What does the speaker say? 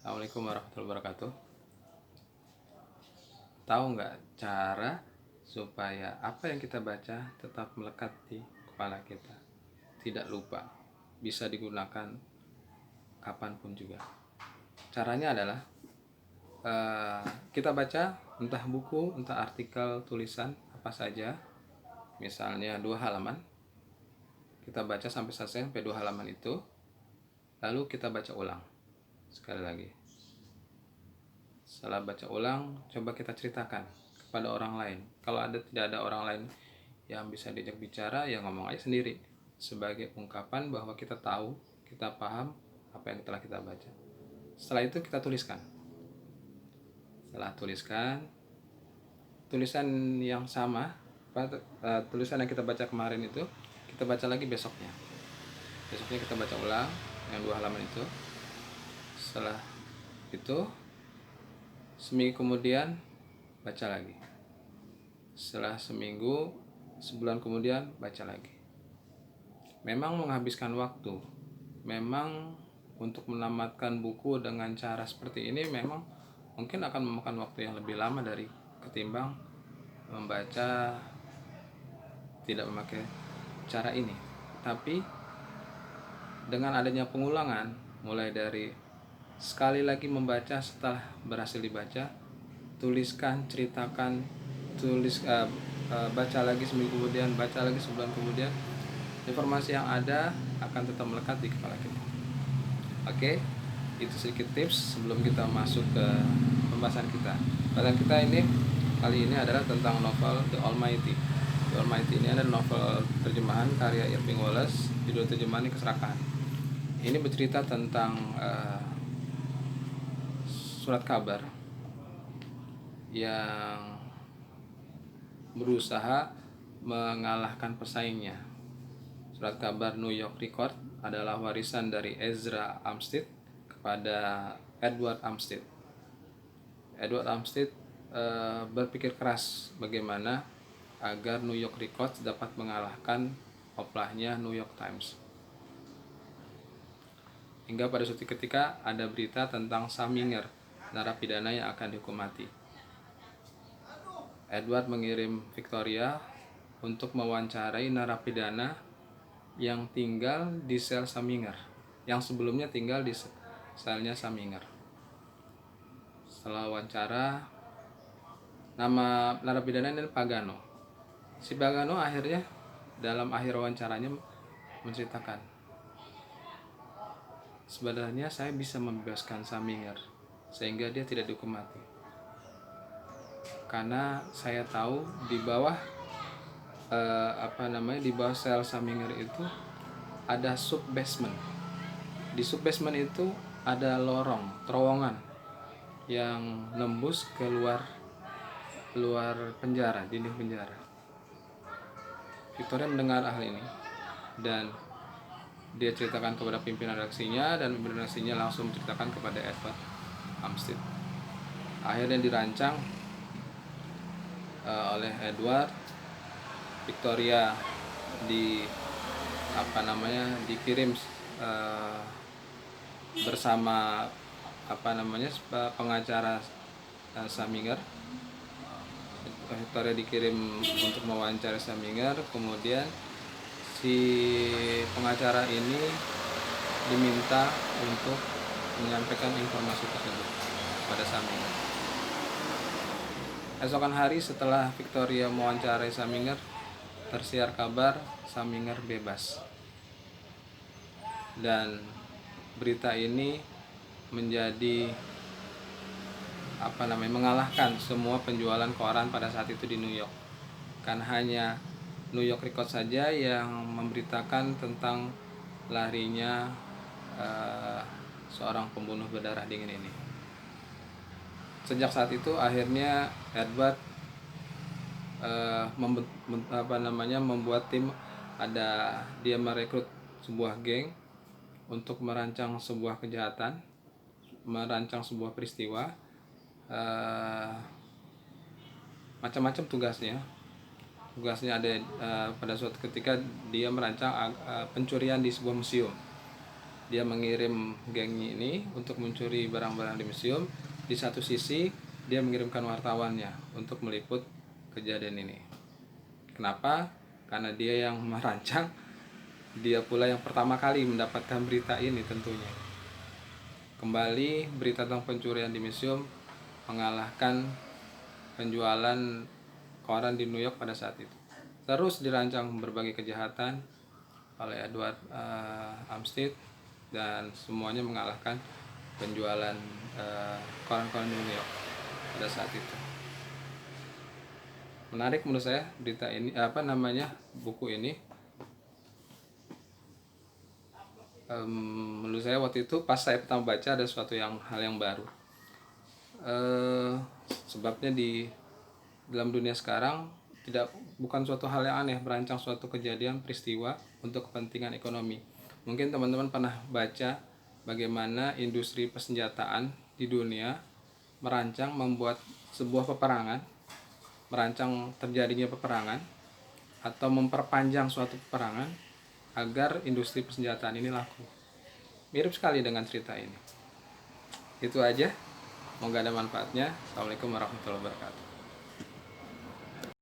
Assalamualaikum warahmatullahi wabarakatuh. Tahu nggak cara supaya apa yang kita baca tetap melekat di kepala kita, tidak lupa, bisa digunakan kapanpun juga? Caranya adalah kita baca entah buku, entah artikel, tulisan apa saja, misalnya 2 halaman. Kita baca sampai selesai sampai 2 halaman itu, lalu kita baca ulang sekali lagi. Setelah baca ulang, coba kita ceritakan kepada orang lain. Kalau tidak ada orang lain yang bisa diajak bicara, ya ngomong aja sendiri sebagai ungkapan bahwa kita tahu, kita paham apa yang telah kita baca. Setelah itu kita tuliskan. Setelah tuliskan, tulisan yang sama, tulisan yang kita baca kemarin itu, kita baca lagi besoknya. Besoknya kita baca ulang yang 2 halaman itu. Setelah itu, seminggu kemudian baca lagi. Setelah seminggu, sebulan kemudian baca lagi. Memang menghabiskan waktu. Memang untuk menamatkan buku dengan cara seperti ini memang mungkin akan memakan waktu yang lebih lama dari ketimbang membaca tidak memakai cara ini. Tapi dengan adanya pengulangan, mulai dari sekali lagi membaca, setelah berhasil dibaca, tuliskan, ceritakan, baca lagi seminggu kemudian, baca lagi sebulan kemudian, informasi yang ada akan tetap melekat di kepala kita. Oke, itu sedikit tips sebelum kita masuk ke pembahasan kita. Pembahasan kita ini kali ini adalah tentang novel The Almighty. The Almighty ini adalah novel terjemahan karya Irving Wallace, judul terjemahan Keserakahan. Ini bercerita tentang surat kabar yang berusaha mengalahkan pesaingnya. Surat kabar New York Record adalah warisan dari Ezra Amstead kepada Edward Amstead. Edward Amstead berpikir keras bagaimana agar New York Records dapat mengalahkan oplahnya New York Times. Hingga pada suatu ketika ada berita tentang Saminger, narapidana yang akan dihukum mati. Edward mengirim Victoria untuk mewawancarai narapidana yang tinggal di sel Saminger, yang sebelumnya tinggal di selnya Saminger. Setelah wawancara, nama narapidana ini Pagano. Si Pagano akhirnya dalam akhir wawancaranya menceritakan, sebenarnya saya bisa membebaskan Saminger sehingga dia tidak dihukum mati. Karena saya tahu di bawah di bawah sel Saminger itu ada sub basement. Di sub basement itu ada terowongan yang nembus ke luar penjara, dinding penjara. Victoria mendengar hal ini dan dia ceritakan kepada pimpinan redaksinya, dan pimpinan redaksinya langsung menceritakan kepada Edward Amstead. Akhirnya dirancang oleh Edward. Victoria dikirim bersama pengacara Saminger. Victoria dikirim untuk mewawancara Saminger, kemudian si pengacara ini diminta untuk menyampaikan informasi tersebut pada Saminger. Esokan hari setelah Victoria mewawancarai Saminger, tersiar kabar Saminger bebas. Dan berita ini menjadi mengalahkan semua penjualan koran pada saat itu di New York. Kan hanya New York Record saja yang memberitakan tentang larinya seorang pembunuh berdarah dingin ini. Sejak saat itu akhirnya Edward membuat tim. Dia merekrut sebuah geng untuk merancang sebuah kejahatan, merancang sebuah peristiwa, macam-macam tugasnya ada pada suatu ketika dia merancang pencurian di sebuah museum. Dia mengirim gengnya ini untuk mencuri barang-barang di museum. Di satu sisi dia mengirimkan wartawannya untuk meliput kejadian ini. Kenapa? Karena dia yang merancang, dia pula yang pertama kali mendapatkan berita ini tentunya. Kembali, berita tentang pencurian di museum mengalahkan penjualan koran di New York pada saat itu. Terus dirancang berbagai kejahatan oleh Edward Armstead, dan semuanya mengalahkan penjualan koran-koran di New York pada saat itu. Menarik menurut saya berita ini, buku ini. Menurut saya waktu itu pas saya pertama baca ada suatu hal yang baru. Sebabnya di dalam dunia sekarang bukan suatu hal yang aneh merancang suatu kejadian peristiwa untuk kepentingan ekonomi. Mungkin teman-teman pernah baca bagaimana industri persenjataan di dunia merancang membuat sebuah peperangan, merancang terjadinya peperangan atau memperpanjang suatu peperangan agar industri persenjataan ini laku. Mirip sekali dengan cerita ini. Itu aja. Semoga ada manfaatnya. Assalamualaikum warahmatullahi wabarakatuh.